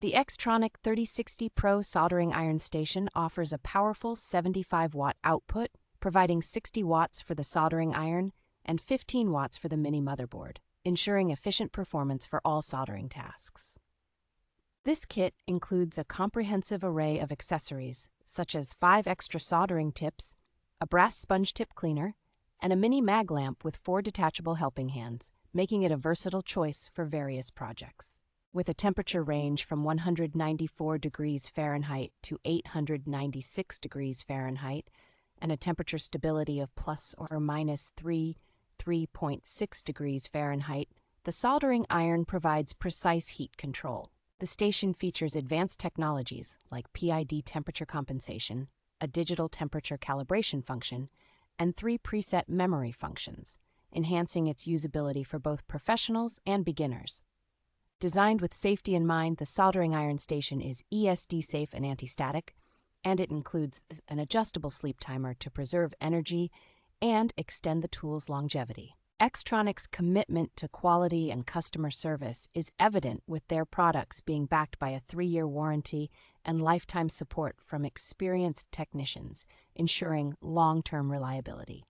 The X-Tronic 3060 Pro Soldering Iron Station offers a powerful 75-watt output, providing 60 watts for the soldering iron and 15 watts for the mini motherboard, ensuring efficient performance for all soldering tasks. This kit includes a comprehensive array of accessories, such as 5 extra soldering tips, a brass sponge tip cleaner, and a mini mag lamp with 4 detachable helping hands, making it a versatile choice for various projects. With a temperature range from 194 degrees Fahrenheit to 896 degrees Fahrenheit, and a temperature stability of plus or minus 3.6 degrees Fahrenheit, the soldering iron provides precise heat control. The station features advanced technologies like PID temperature compensation, a digital temperature calibration function, and 3 preset memory functions, enhancing its usability for both professionals and beginners. Designed with safety in mind, the soldering iron station is ESD safe and anti-static, and it includes an adjustable sleep timer to preserve energy and extend the tool's longevity. X-Tronic's commitment to quality and customer service is evident, with their products being backed by a 3-year warranty and lifetime support from experienced technicians, ensuring long-term reliability.